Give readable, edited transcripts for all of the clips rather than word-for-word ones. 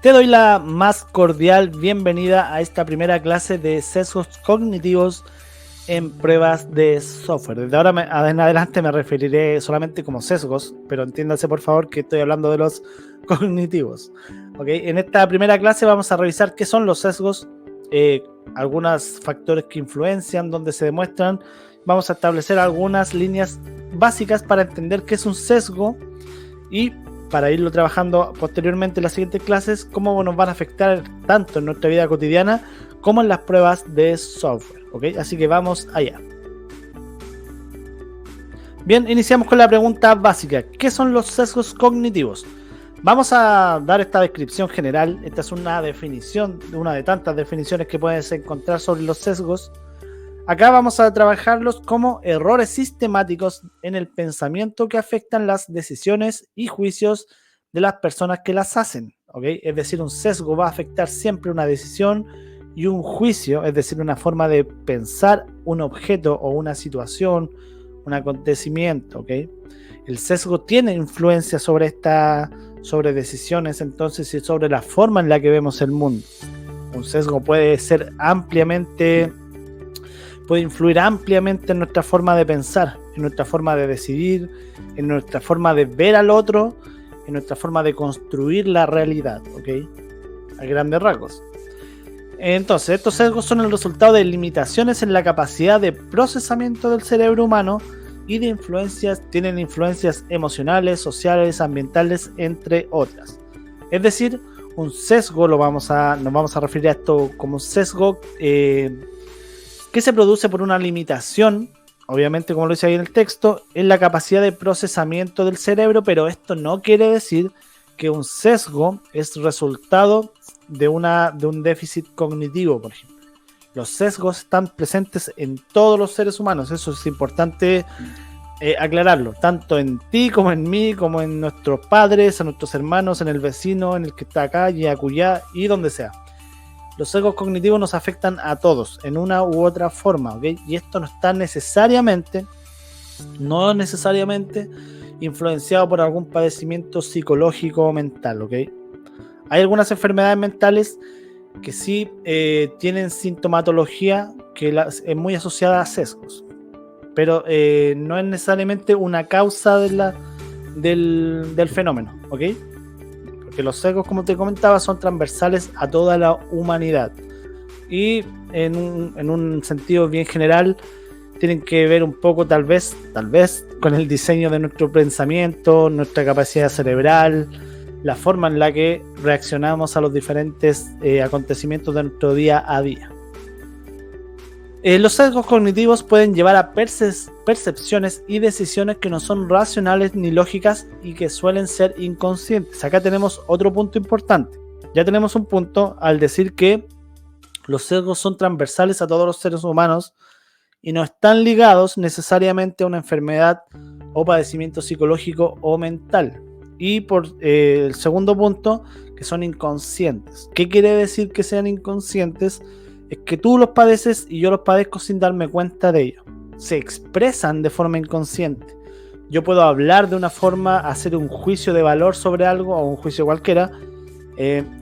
Te doy la más cordial bienvenida a esta primera clase de sesgos cognitivos en pruebas de software. Desde ahora en adelante me referiré solamente como sesgos, pero entiéndase por favor que estoy hablando de los cognitivos. ¿Okay? En esta primera clase vamos a revisar qué son los sesgos, algunos factores que influencian, dónde se demuestran. Vamos a establecer algunas líneas básicas para entender qué es un sesgo y para irlo trabajando posteriormente en las siguientes clases, cómo nos van a afectar tanto en nuestra vida cotidiana como en las pruebas de software. ¿Okay? Así que vamos allá. Bien, iniciamos con la pregunta básica. ¿Qué son los sesgos cognitivos? Vamos a dar esta descripción general. Esta es una definición, una de tantas definiciones que puedes encontrar sobre los sesgos. Acá vamos a trabajarlos como errores sistemáticos en el pensamiento que afectan las decisiones y juicios de las personas que las hacen. ¿Okay? Es decir, un sesgo va a afectar siempre una decisión y un juicio, es decir, una forma de pensar un objeto o una situación, un acontecimiento. ¿Okay? El sesgo tiene influencia sobre decisiones entonces y sobre la forma en la que vemos el mundo. Un sesgo puede influir ampliamente en nuestra forma de pensar, en nuestra forma de decidir, en nuestra forma de ver al otro, en nuestra forma de construir la realidad, ¿ok? A grandes rasgos. Entonces, estos sesgos son el resultado de limitaciones en la capacidad de procesamiento del cerebro humano y tienen influencias emocionales, sociales, ambientales, entre otras. Es decir, un sesgo, nos vamos a referir a esto como un sesgo que se produce por una limitación, obviamente como lo dice ahí en el texto, en la capacidad de procesamiento del cerebro, pero esto no quiere decir que un sesgo es resultado de un déficit cognitivo, por ejemplo. Los sesgos están presentes en todos los seres humanos, eso es importante aclararlo, tanto en ti como en mí, como en nuestros padres, en nuestros hermanos, en el vecino, en el que está acá y acullá y donde sea. Los sesgos cognitivos nos afectan a todos en una u otra forma, ¿ok? Y esto no está necesariamente influenciado por algún padecimiento psicológico o mental, ¿ok? Hay algunas enfermedades mentales que sí tienen sintomatología que es muy asociada a sesgos, pero no es necesariamente una causa del fenómeno, ¿ok? Que los sesgos, como te comentaba, son transversales a toda la humanidad y en un sentido bien general tienen que ver un poco tal vez con el diseño de nuestro pensamiento, nuestra capacidad cerebral, la forma en la que reaccionamos a los diferentes acontecimientos de nuestro día a día. Los sesgos cognitivos pueden llevar a percepciones y decisiones que no son racionales ni lógicas y que suelen ser inconscientes. Acá tenemos otro punto importante. Ya tenemos un punto al decir que los sesgos son transversales a todos los seres humanos y no están ligados necesariamente a una enfermedad o padecimiento psicológico o mental. Y por el segundo punto, que son inconscientes. ¿Qué quiere decir que sean inconscientes? Es que tú los padeces y yo los padezco sin darme cuenta de ello. Se expresan de forma inconsciente. Yo puedo hablar de una forma, hacer un juicio de valor sobre algo o un juicio cualquiera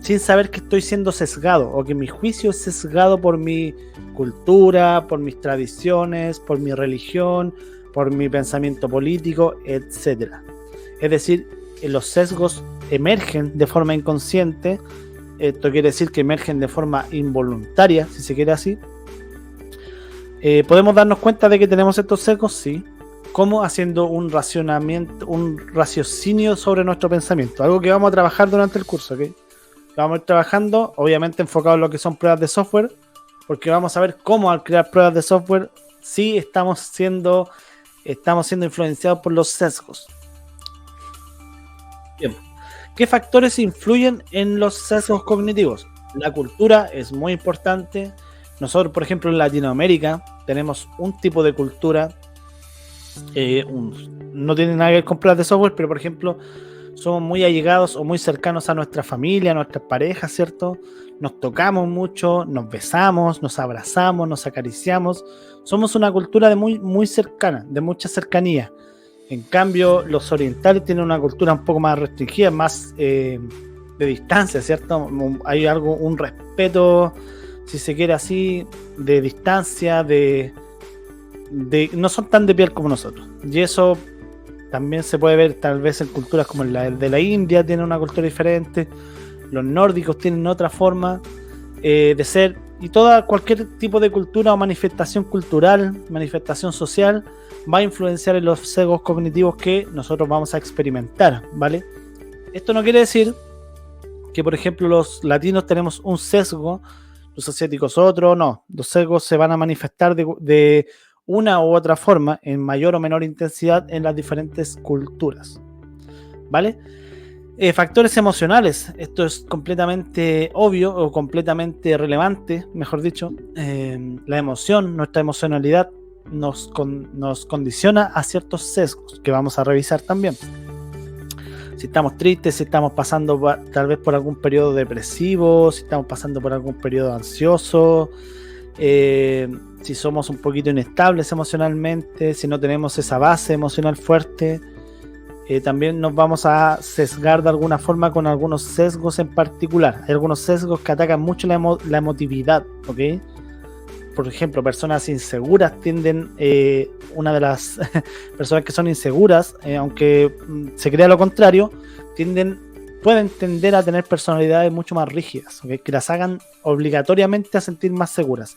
sin saber que estoy siendo sesgado o que mi juicio es sesgado por mi cultura, por mis tradiciones, por mi religión, por mi pensamiento político, etc. Es decir, los sesgos emergen de forma inconsciente. Esto quiere decir que emergen de forma involuntaria, si se quiere así. ¿Podemos darnos cuenta de que tenemos estos sesgos? Sí. ¿Cómo? Haciendo un raciocinio sobre nuestro pensamiento. Algo que vamos a trabajar durante el curso, ¿ok? Vamos a ir trabajando, obviamente enfocado en lo que son pruebas de software, porque vamos a ver cómo al crear pruebas de software sí estamos siendo influenciados por los sesgos. Bien. ¿Qué factores influyen en los sesgos cognitivos? La cultura es muy importante. Nosotros, por ejemplo, en Latinoamérica tenemos un tipo de cultura, no tiene nada que ver con pruebas de software, pero por ejemplo, somos muy allegados o muy cercanos a nuestra familia, a nuestras parejas, ¿cierto? Nos tocamos mucho, nos besamos, nos abrazamos, nos acariciamos. Somos una cultura de muy cercana, de mucha cercanía. En cambio, los orientales tienen una cultura un poco más restringida, más de distancia, ¿cierto? Hay un respeto, si se quiere así, de distancia, no son tan de piel como nosotros. Y eso también se puede ver tal vez en culturas como la de la India, tiene una cultura diferente, los nórdicos tienen otra forma de ser, y cualquier tipo de cultura o manifestación cultural, manifestación social, va a influenciar en los sesgos cognitivos que nosotros vamos a experimentar, ¿vale? Esto no quiere decir que, por ejemplo, los latinos tenemos un sesgo, los asiáticos otro, no. Los sesgos se van a manifestar de una u otra forma, en mayor o menor intensidad, en las diferentes culturas, ¿vale? Factores emocionales, esto es completamente obvio o completamente relevante, mejor dicho. La emoción, nuestra emocionalidad nos condiciona a ciertos sesgos que vamos a revisar también. Si estamos tristes, si estamos pasando tal vez por algún periodo depresivo, si estamos pasando por algún periodo ansioso, si somos un poquito inestables emocionalmente, si no tenemos esa base emocional fuerte, también nos vamos a sesgar de alguna forma con algunos sesgos en particular. Hay algunos sesgos que atacan mucho la emotividad, ¿ok? Por ejemplo, personas inseguras tienden, una de las personas que son inseguras, aunque se crea lo contrario, pueden tender a tener personalidades mucho más rígidas, ¿okay? Que las hagan obligatoriamente a sentir más seguras.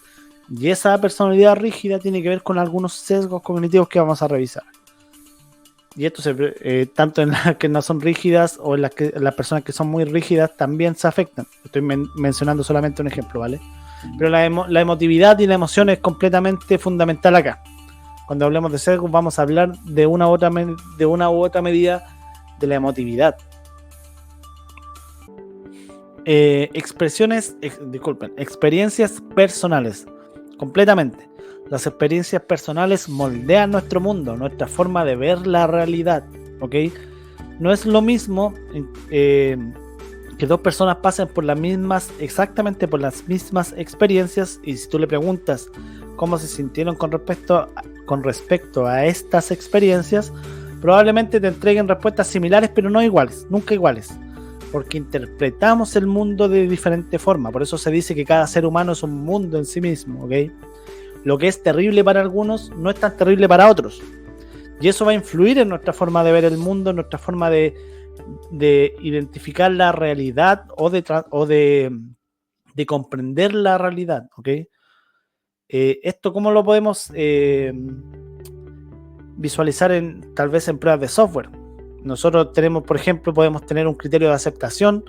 Y esa personalidad rígida tiene que ver con algunos sesgos cognitivos que vamos a revisar. Y esto tanto en las que no son rígidas o en las personas que son muy rígidas también se afectan. Estoy mencionando solamente un ejemplo, ¿vale? Pero la emotividad y la emoción es completamente fundamental acá. Cuando hablemos de sesgos vamos a hablar de una u otra medida de la emotividad. Experiencias personales. Completamente. Las experiencias personales moldean nuestro mundo, nuestra forma de ver la realidad, ¿ok? No es lo mismo que dos personas pasen exactamente por las mismas experiencias, y si tú le preguntas cómo se sintieron con respecto a estas experiencias, probablemente te entreguen respuestas similares, pero no iguales, nunca iguales, porque interpretamos el mundo de diferente forma. Por eso se dice que cada ser humano es un mundo en sí mismo, ¿ok? Lo que es terrible para algunos no es tan terrible para otros. Y eso va a influir en nuestra forma de ver el mundo, en nuestra forma de identificar la realidad o de comprender la realidad, ¿ok? Esto, ¿cómo lo podemos visualizar tal vez en pruebas de software? Nosotros tenemos, por ejemplo, podemos tener un criterio de aceptación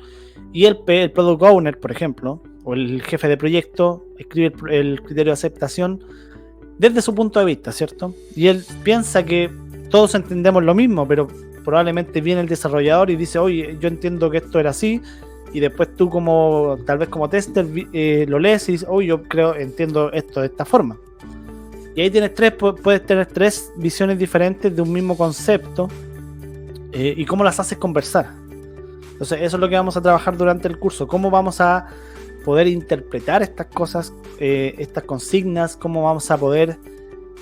y el Product Owner, por ejemplo, o el jefe de proyecto escribe el criterio de aceptación desde su punto de vista, ¿cierto? Y él piensa que todos entendemos lo mismo, pero probablemente viene el desarrollador y dice, oye, yo entiendo que esto era así, y después tú tal vez como tester lo lees y dices, oye, yo entiendo esto de esta forma. Y ahí puedes tener tres visiones diferentes de un mismo concepto, y cómo las haces conversar. Entonces eso es lo que vamos a trabajar durante el curso, cómo vamos a poder interpretar estas cosas, estas consignas, cómo vamos a poder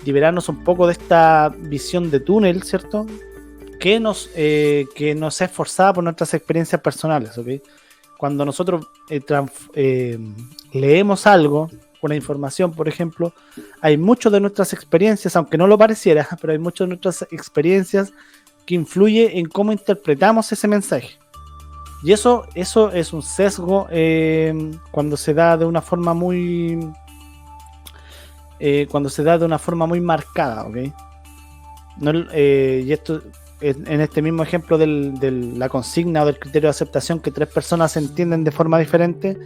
liberarnos un poco de esta visión de túnel, ¿cierto? Que nos es forzada por nuestras experiencias personales, ¿ok? Cuando nosotros leemos algo, una información, por ejemplo, hay muchas de nuestras experiencias, aunque no lo pareciera, pero hay muchas de nuestras experiencias que influye en cómo interpretamos ese mensaje. Y eso es un sesgo cuando se da de una forma muy marcada, ¿ok? Y esto, en este mismo ejemplo de la consigna o del criterio de aceptación, que tres personas entienden de forma diferente,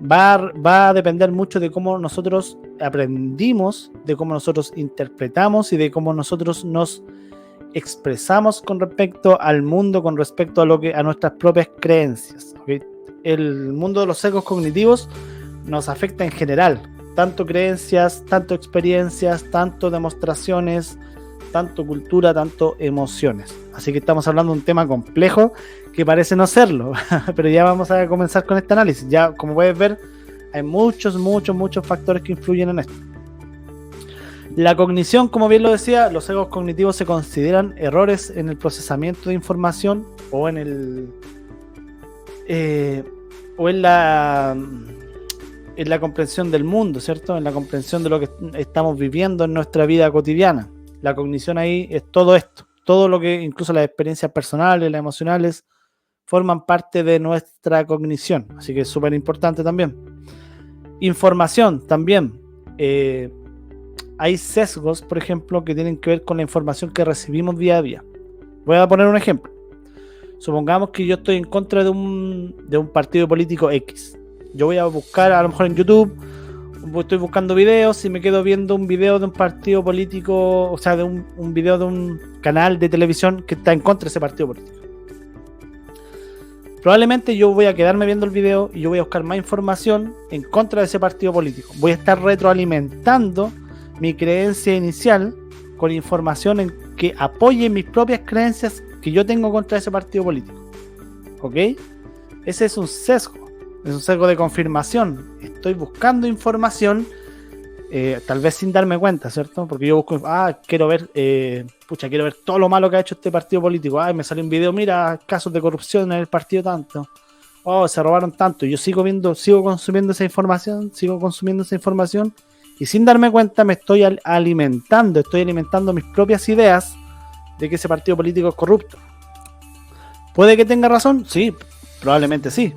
va a depender mucho de cómo nosotros aprendimos, de cómo nosotros interpretamos y de cómo nosotros nos expresamos con respecto al mundo, con respecto a nuestras propias creencias, ¿okay? El mundo de los sesgos cognitivos nos afecta en general, tanto creencias, tanto experiencias, tanto demostraciones, tanto cultura, tanto emociones. Así que estamos hablando de un tema complejo que parece no serlo, pero ya vamos a comenzar con este análisis. Ya, como puedes ver, hay muchos factores que influyen en esto. La cognición, como bien lo decía, los sesgos cognitivos se consideran errores en el procesamiento de información o en o en la comprensión del mundo, ¿cierto? En la comprensión de lo que estamos viviendo en nuestra vida cotidiana. La cognición ahí es todo esto, todo lo que, incluso las experiencias personales, las emocionales, forman parte de nuestra cognición, así que es súper importante también. Información también. Hay sesgos, por ejemplo, que tienen que ver con la información que recibimos día a día. Voy a poner un ejemplo. Supongamos que yo estoy en contra de un partido político X. Yo voy a buscar, a lo mejor en YouTube, estoy buscando videos y me quedo viendo un video de un partido político, o sea, de un video de un canal de televisión que está en contra de ese partido político. Probablemente yo voy a quedarme viendo el video y yo voy a buscar más información en contra de ese partido político. Voy a estar retroalimentando mi creencia inicial con información que apoye mis propias creencias que yo tengo contra ese partido político. ¿Ok? Ese es un sesgo de confirmación. Estoy buscando información, tal vez sin darme cuenta, ¿cierto? Porque yo busco, quiero ver todo lo malo que ha hecho este partido político. Me salió un video, mira, casos de corrupción en el partido tanto. Se robaron tanto. Yo sigo consumiendo esa información, y sin darme cuenta me estoy alimentando mis propias ideas de que ese partido político es corrupto. ¿Puede que tenga razón? Sí, probablemente sí.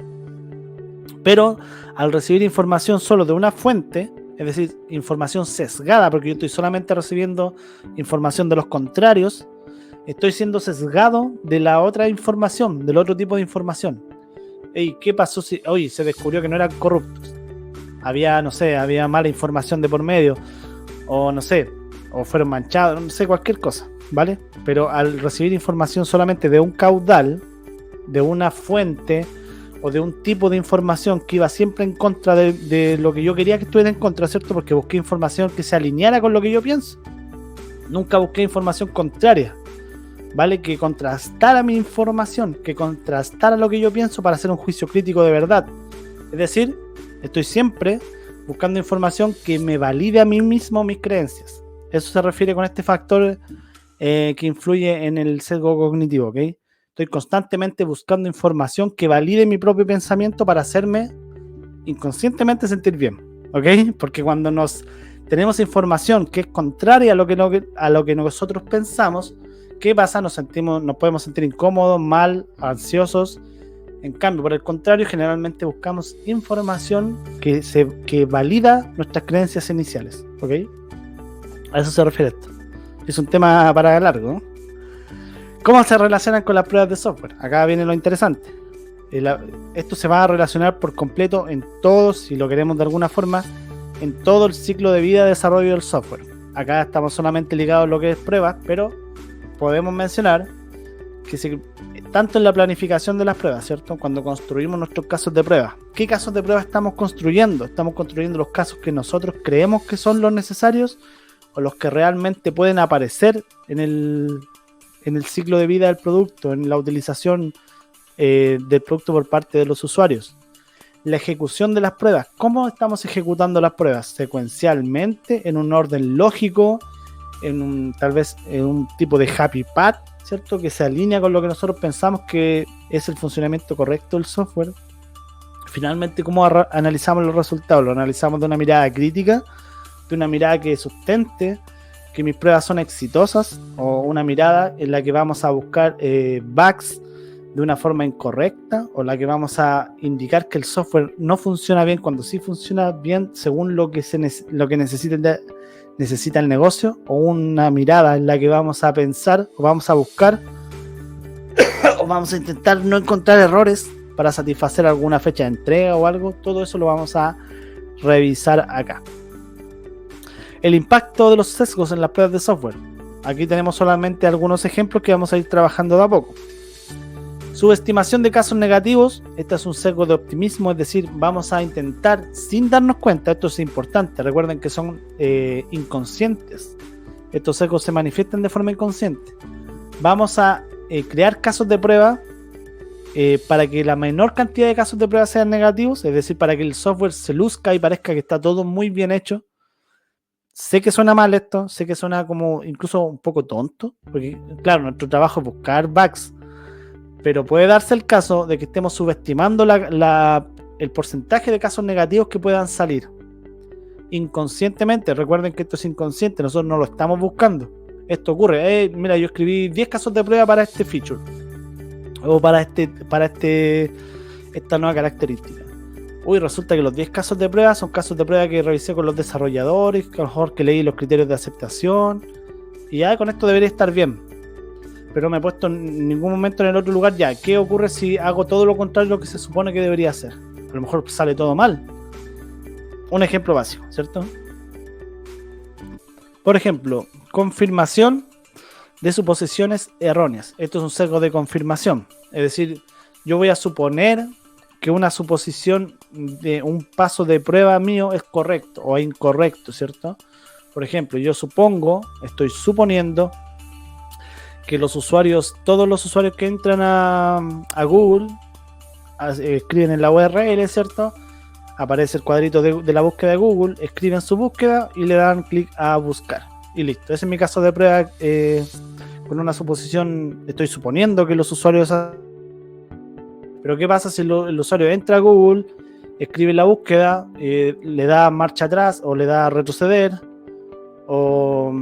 Pero al recibir información solo de una fuente, es decir, información sesgada, porque yo estoy solamente recibiendo información de los contrarios, estoy siendo sesgado de la otra información, del otro tipo de información. ¿Qué pasó si hoy se descubrió que no eran corruptos? Había mala información de por medio, o fueron manchados, no sé, cualquier cosa, ¿vale? Pero al recibir información solamente de un caudal, de una fuente, o de un tipo de información que iba siempre en contra de lo que yo quería que estuviera en contra, ¿cierto? Porque busqué información que se alineara con lo que yo pienso. Nunca busqué información contraria, ¿vale? Que contrastara mi información, que contrastara lo que yo pienso para hacer un juicio crítico de verdad. Es decir, estoy siempre buscando información que me valide a mí mismo mis creencias. Eso se refiere con este factor que influye en el sesgo cognitivo, ¿ok? Estoy constantemente buscando información que valide mi propio pensamiento para hacerme inconscientemente sentir bien, ¿ok? Porque cuando tenemos información que es contraria a lo que nosotros pensamos, ¿qué pasa? Nos podemos sentir incómodos, mal, ansiosos. En cambio, por el contrario, generalmente buscamos información que valida nuestras creencias iniciales, ¿ok? A eso se refiere esto. Es un tema para largo, ¿no? ¿Cómo se relacionan con las pruebas de software? Acá viene lo interesante. Esto se va a relacionar por completo en todo, si lo queremos de alguna forma, en todo el ciclo de vida de desarrollo del software. Acá estamos solamente ligados a lo que es pruebas, pero podemos mencionar que tanto en la planificación de las pruebas, ¿cierto? Cuando construimos nuestros casos de prueba, ¿qué casos de prueba estamos construyendo? ¿Estamos construyendo los casos que nosotros creemos que son los necesarios o los que realmente pueden aparecer en el ciclo de vida del producto, en la utilización del producto por parte de los usuarios? La ejecución de las pruebas. ¿Cómo estamos ejecutando las pruebas? Secuencialmente, en un orden lógico, tal vez en un tipo de happy path, ¿cierto? Que se alinea con lo que nosotros pensamos que es el funcionamiento correcto del software. Finalmente, ¿cómo analizamos los resultados? Lo analizamos de una mirada crítica, de una mirada que sustente que mis pruebas son exitosas, o una mirada en la que vamos a buscar bugs de una forma incorrecta, o la que vamos a indicar que el software no funciona bien cuando sí funciona bien según lo que necesita el negocio, o una mirada en la que vamos a pensar o vamos a buscar o vamos a intentar no encontrar errores para satisfacer alguna fecha de entrega o algo. Todo eso lo vamos a revisar acá. El impacto de los sesgos en las pruebas de software. Aquí tenemos solamente algunos ejemplos que vamos a ir trabajando de a poco. Subestimación de casos negativos. Este es un sesgo de optimismo, es decir, vamos a intentar, sin darnos cuenta, esto es importante, recuerden que son inconscientes. Estos sesgos se manifiestan de forma inconsciente. Vamos a crear casos de prueba para que la menor cantidad de casos de prueba sean negativos, es decir, para que el software se luzca y parezca que está todo muy bien hecho. Sé que suena mal esto, sé que suena como incluso un poco tonto, porque claro, nuestro trabajo es buscar bugs, Pero puede darse el caso de que estemos subestimando el porcentaje de casos negativos que puedan salir. Inconscientemente, recuerden que esto es inconsciente, nosotros no lo estamos buscando. Esto ocurre, mira, yo escribí 10 casos de prueba para este feature. O para esta nueva característica. Uy, resulta que los 10 casos de prueba son casos de prueba que revisé con los desarrolladores, que a lo mejor que leí los criterios de aceptación. Y ya con esto debería estar bien. Pero no me he puesto en ningún momento en el otro lugar ya. ¿Qué ocurre si hago todo lo contrario de lo que se supone que debería hacer? A lo mejor sale todo mal. Un ejemplo básico, ¿cierto? Por ejemplo, confirmación de suposiciones erróneas. Esto es un sesgo de confirmación. Es decir, yo voy a suponer que una suposición de un paso de prueba mío es correcto o incorrecto, ¿cierto? Por ejemplo, yo estoy suponiendo que todos los usuarios que entran a Google, escriben en la URL, ¿cierto? Aparece el cuadrito de la búsqueda de Google, escriben su búsqueda y le dan clic a buscar. Y listo. Ese es mi caso de prueba con una suposición. Estoy suponiendo que los usuarios... Pero ¿qué pasa si el usuario entra a Google, escribe la búsqueda, le da marcha atrás o le da retroceder, o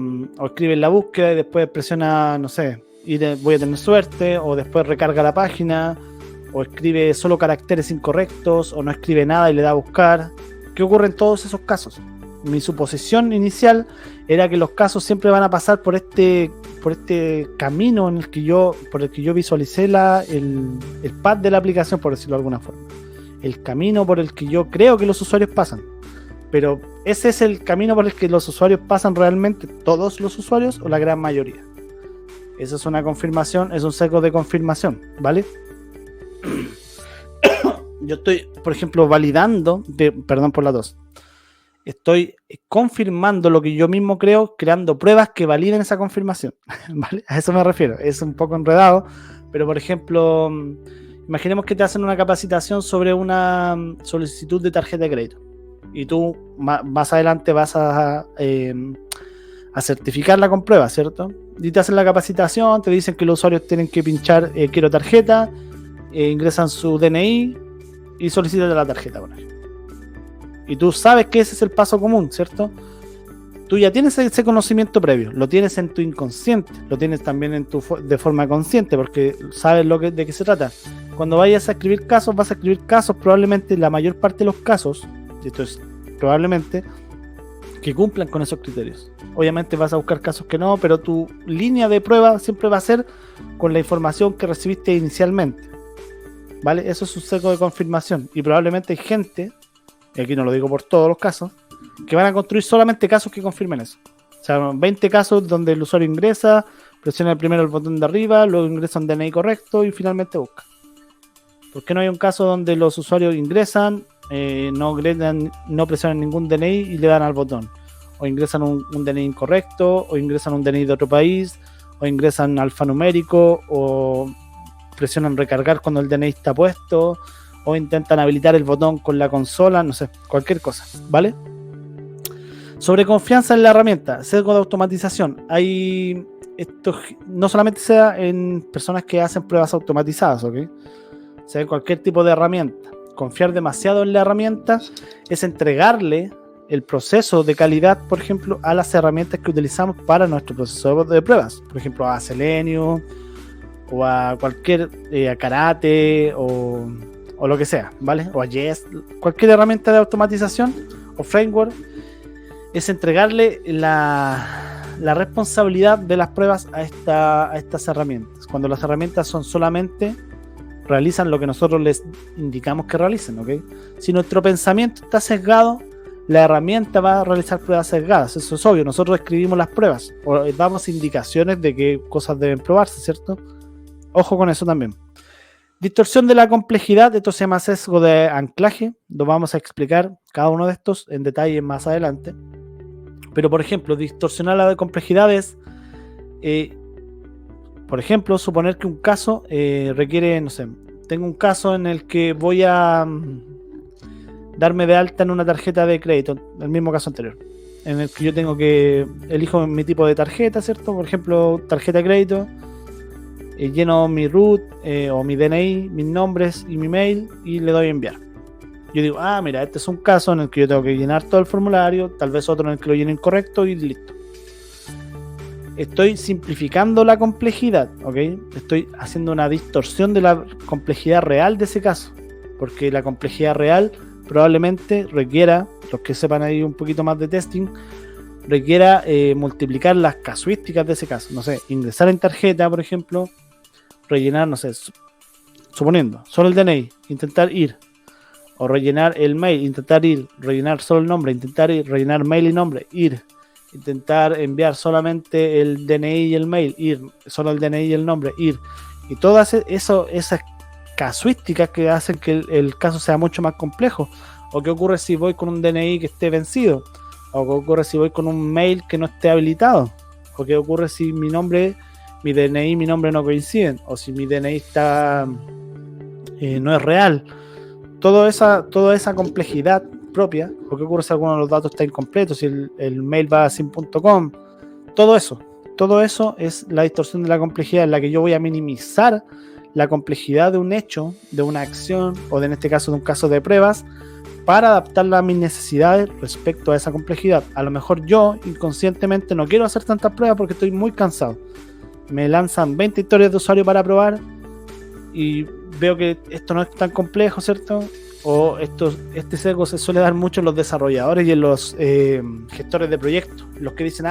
escribe la búsqueda y después presiona, no sé, voy a tener suerte, o después recarga la página, o escribe solo caracteres incorrectos, o no escribe nada y le da a buscar? ¿Qué ocurre en todos esos casos? Mi suposición inicial era que los casos siempre van a pasar por este camino por el que yo visualicé el path de la aplicación, por decirlo de alguna forma. El camino por el que yo creo que los usuarios pasan. Pero ¿ese es el camino por el que los usuarios pasan realmente? ¿Todos los usuarios o la gran mayoría? Esa es una confirmación, es un sesgo de confirmación, ¿vale? Yo estoy, por ejemplo, perdón por la tos. Estoy confirmando lo que yo mismo creo, creando pruebas que validen esa confirmación, ¿vale? A eso me refiero. Es un poco enredado, pero por ejemplo, imaginemos que te hacen una capacitación sobre una solicitud de tarjeta de crédito y tú más adelante vas a certificarla con pruebas, ¿cierto? Y te hacen la capacitación, te dicen que los usuarios tienen que pinchar quiero tarjeta, ingresan su DNI y solicitan la tarjeta, por ejemplo. Y tú sabes que ese es el paso común, ¿cierto? Tú ya tienes ese conocimiento previo, lo tienes en tu inconsciente, lo tienes también de forma consciente, porque sabes de qué se trata. Cuando vayas a escribir casos, vas a escribir casos, probablemente la mayor parte de los casos, y esto es probablemente, que cumplan con esos criterios. Obviamente vas a buscar casos que no, pero tu línea de prueba siempre va a ser con la información que recibiste inicialmente, ¿vale? Eso es un sesgo de confirmación, y probablemente hay gente, y aquí no lo digo por todos los casos, que van a construir solamente casos que confirmen eso. O sea, 20 casos donde el usuario ingresa, presiona primero el botón de arriba, luego ingresa un DNI correcto y finalmente busca. ¿Por qué no hay un caso donde los usuarios ingresan, no presionan ningún DNI y le dan al botón? O ingresan un DNI incorrecto, o ingresan un DNI de otro país, o ingresan alfanumérico, o presionan recargar cuando el DNI está puesto, o intentan habilitar el botón con la consola, no sé, cualquier cosa, ¿vale? Sobre confianza en la herramienta, sesgo de automatización. Esto no solamente sea en personas que hacen pruebas automatizadas, ¿ok? Sea en cualquier tipo de herramienta. Confiar demasiado en la herramienta es entregarle el proceso de calidad, por ejemplo, a las herramientas que utilizamos para nuestro proceso de pruebas. Por ejemplo, a Selenium, o a cualquier, a Karate, o lo que sea, ¿vale? O a Jest, cualquier herramienta de automatización o framework, es entregarle la responsabilidad de las pruebas a estas herramientas. Cuando las herramientas solamente realizan lo que nosotros les indicamos que realicen, ¿ok? Si nuestro pensamiento está sesgado, la herramienta va a realizar pruebas sesgadas, eso es obvio. Nosotros escribimos las pruebas o damos indicaciones de qué cosas deben probarse, ¿cierto? Ojo con eso también. Distorsión de la complejidad, esto se llama sesgo de anclaje, lo vamos a explicar cada uno de estos en detalle más adelante. Pero por ejemplo, distorsionar la complejidad es, por ejemplo, suponer que un caso requiere, no sé, tengo un caso en el que voy a darme de alta en una tarjeta de crédito, el mismo caso anterior, en el que yo elijo mi tipo de tarjeta, ¿cierto? Por ejemplo, tarjeta de crédito. lleno mi root o mi DNI, mis nombres y mi mail y le doy a enviar. Yo digo, mira, este es un caso en el que yo tengo que llenar todo el formulario, tal vez otro en el que lo llene incorrecto y listo. Estoy simplificando la complejidad, ¿ok? Estoy haciendo una distorsión de la complejidad real de ese caso, porque la complejidad real probablemente requiera, los que sepan ahí un poquito más de testing, requiera multiplicar las casuísticas de ese caso. No sé, ingresar en tarjeta, por ejemplo, rellenar, no sé, suponiendo, solo el DNI, intentar ir. O rellenar el mail, intentar ir. Rellenar solo el nombre, intentar ir. Rellenar mail y nombre, ir. Intentar enviar solamente el DNI y el mail, ir. Solo el DNI y el nombre, ir. Y todas esas casuísticas que hacen que el caso sea mucho más complejo. O qué ocurre si voy con un DNI que esté vencido. O qué ocurre si voy con un mail que no esté habilitado. O qué ocurre si mi nombre, mi DNI y mi nombre no coinciden. O si mi DNI está no es real. Toda esa complejidad propia, o qué ocurre si alguno de los datos está incompleto, si el mail va a sin.com, todo eso es la distorsión de la complejidad en la que yo voy a minimizar la complejidad de un hecho, de una acción, o en este caso de un caso de pruebas, para adaptarla a mis necesidades respecto a esa complejidad. A lo mejor yo inconscientemente no quiero hacer tantas pruebas porque estoy muy cansado. Me lanzan 20 historias de usuario para probar y veo que esto no es tan complejo, ¿cierto? O este sesgo se suele dar mucho en los desarrolladores y en los gestores de proyectos, los que dicen,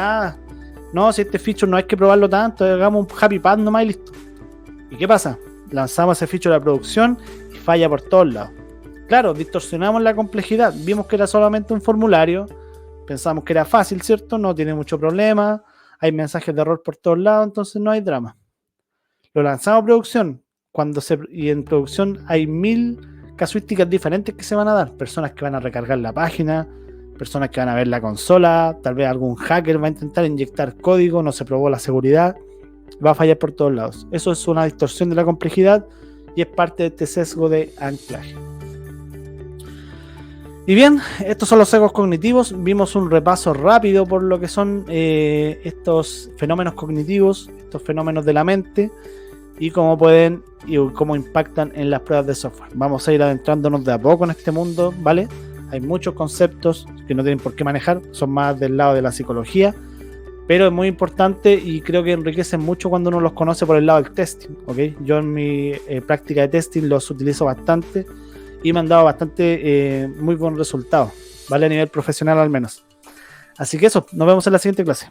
no, si este feature no hay que probarlo tanto, hagamos un happy path nomás y listo. ¿Y qué pasa? Lanzamos ese feature a la producción y falla por todos lados. Claro, distorsionamos la complejidad, vimos que era solamente un formulario, pensamos que era fácil, ¿cierto? No tiene mucho problema, hay mensajes de error por todos lados, entonces no hay drama. Lo lanzamos a producción, y en producción hay 1000 casuísticas diferentes que se van a dar. Personas que van a recargar la página, personas que van a ver la consola, tal vez algún hacker va a intentar inyectar código, no se probó la seguridad, va a fallar por todos lados. Eso es una distorsión de la complejidad y es parte de este sesgo de anclaje. Y bien, estos son los sesgos cognitivos. Vimos un repaso rápido por lo que son estos fenómenos cognitivos, estos fenómenos de la mente, y cómo pueden y cómo impactan en las pruebas de software. Vamos a ir adentrándonos de a poco en este mundo, ¿vale? Hay muchos conceptos que no tienen por qué manejar, son más del lado de la psicología, pero es muy importante y creo que enriquecen mucho cuando uno los conoce por el lado del testing, ¿ok? Yo en mi práctica de testing los utilizo bastante y me han dado bastante muy buenos resultados, ¿vale? A nivel profesional al menos. Así que eso, nos vemos en la siguiente clase.